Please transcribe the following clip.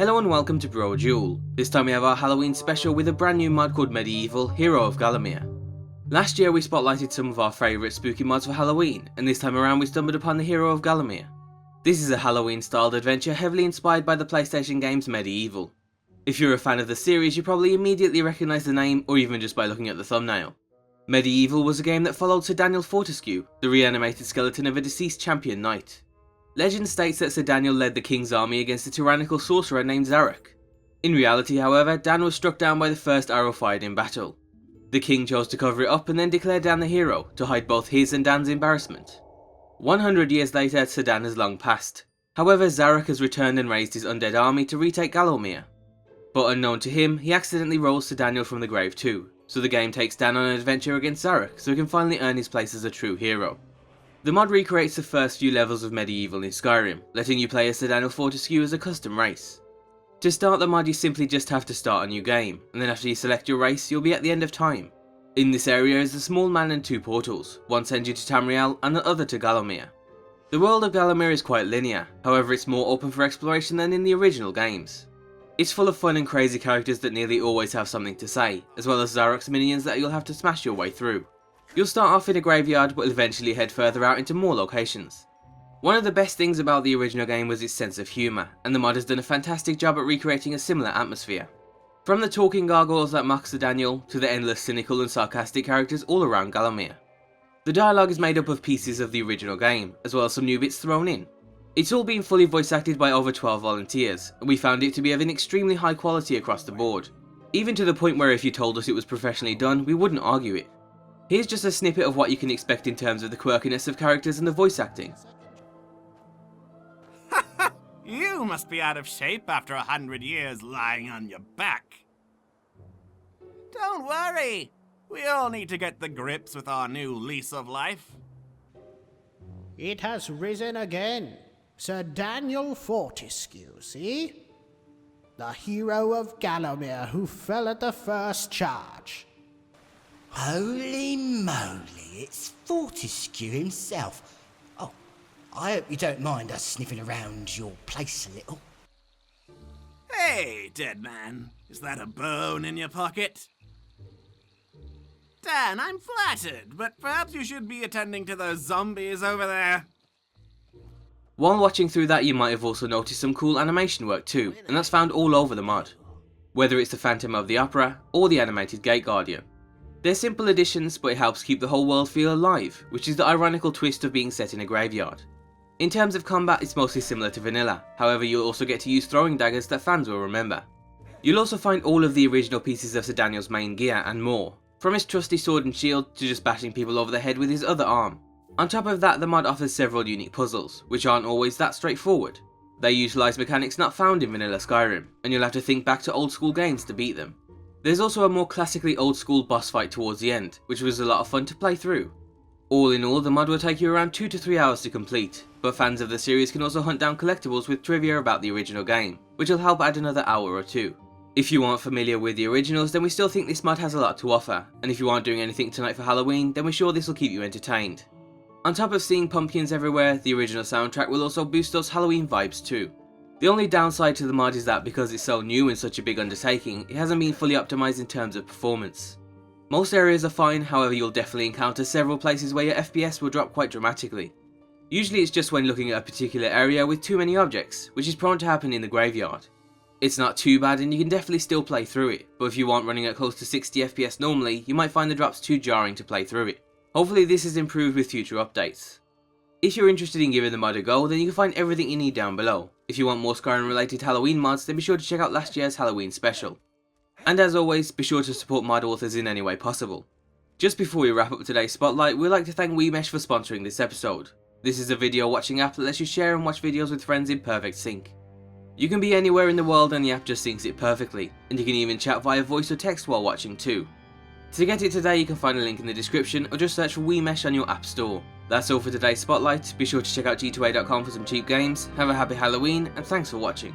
Hello and welcome to Brodual. This time we have our Halloween special with a brand new mod called Medieval, Hero of Gallowmere. Last year we spotlighted some of our favourite spooky mods for Halloween, and this time around we stumbled upon the Hero of Gallowmere. This is a Halloween styled adventure heavily inspired by the PlayStation games Medievil. If you're a fan of the series, you probably immediately recognise the name, or even just by looking at the thumbnail. Medievil was a game that followed Sir Daniel Fortescue, the reanimated skeleton of a deceased champion knight. Legend states that Sir Daniel led the king's army against a tyrannical sorcerer named Zarek. In reality, however, Dan was struck down by the first arrow fired in battle. The king chose to cover it up and then declared Dan the hero, to hide both his and Dan's embarrassment. 100 years later, Sir Dan has long passed. However, Zarek has returned and raised his undead army to retake Gallowmere. But unknown to him, he accidentally rolls Sir Daniel from the grave too, so the game takes Dan on an adventure against Zarek so he can finally earn his place as a true hero. The mod recreates the first few levels of Medievil in Skyrim, letting you play as Sir Daniel Fortescue as a custom race. To start the mod you simply just have to start a new game, and then after you select your race you'll be at the end of time. In this area is a small man and two portals, one sends you to Tamriel and the other to Gallowmere. The world of Gallowmere is quite linear, however it's more open for exploration than in the original games. It's full of fun and crazy characters that nearly always have something to say, as well as Zarek's minions that you'll have to smash your way through. You'll start off in a graveyard but will eventually head further out into more locations. One of the best things about the original game was its sense of humour, and the mod has done a fantastic job at recreating a similar atmosphere. From the talking gargoyles that mock Sir Daniel, to the endless cynical and sarcastic characters all around Gallowmere. The dialogue is made up of pieces of the original game, as well as some new bits thrown in. It's all been fully voice acted by over 12 volunteers, and we found it to be of an extremely high quality across the board. Even to the point where if you told us it was professionally done, we wouldn't argue it. Here's just a snippet of what you can expect in terms of the quirkiness of characters and the voice acting. You must be out of shape after 100 years lying on your back. Don't worry, we all need to get the grips with our new lease of life. It has risen again. Sir Daniel Fortescue, see? The hero of Gallowmere who fell at the first charge. Holy moly, it's Fortescue himself. Oh, I hope you don't mind us sniffing around your place a little. Hey, dead man, is that a bone in your pocket? Dan, I'm flattered, but perhaps you should be attending to those zombies over there. While watching through that you might have also noticed some cool animation work too, and that's found all over the mod. Whether it's the Phantom of the Opera, or the animated Gate Guardian. They're simple additions, but it helps keep the whole world feel alive, which is the ironical twist of being set in a graveyard. In terms of combat, it's mostly similar to vanilla, however you'll also get to use throwing daggers that fans will remember. You'll also find all of the original pieces of Sir Daniel's main gear and more, from his trusty sword and shield to just bashing people over the head with his other arm. On top of that, the mod offers several unique puzzles, which aren't always that straightforward. They utilise mechanics not found in vanilla Skyrim, and you'll have to think back to old school games to beat them. There's also a more classically old school boss fight towards the end, which was a lot of fun to play through. All in all, the mod will take you around 2 to 3 hours to complete, but fans of the series can also hunt down collectibles with trivia about the original game, which will help add another hour or two. If you aren't familiar with the originals, then we still think this mod has a lot to offer, and if you aren't doing anything tonight for Halloween, then we're sure this will keep you entertained. On top of seeing pumpkins everywhere, the original soundtrack will also boost those Halloween vibes too. The only downside to the mod is that because it's so new and such a big undertaking, it hasn't been fully optimised in terms of performance. Most areas are fine, however you'll definitely encounter several places where your FPS will drop quite dramatically. Usually it's just when looking at a particular area with too many objects, which is prone to happen in the graveyard. It's not too bad and you can definitely still play through it, but if you aren't running at close to 60 FPS normally, you might find the drops too jarring to play through it. Hopefully this is improved with future updates. If you're interested in giving the mod a go, then you can find everything you need down below. If you want more Skyrim related Halloween mods, then be sure to check out last year's Halloween special. And as always, be sure to support mod authors in any way possible. Just before we wrap up today's spotlight, we'd like to thank WeMesh for sponsoring this episode. This is a video watching app that lets you share and watch videos with friends in perfect sync. You can be anywhere in the world and the app just syncs it perfectly, and you can even chat via voice or text while watching too. To get it today, you can find a link in the description or just search for WeMesh on your app store. That's all for today's spotlight. Be sure to check out g2a.com for some cheap games. Have a happy Halloween and thanks for watching.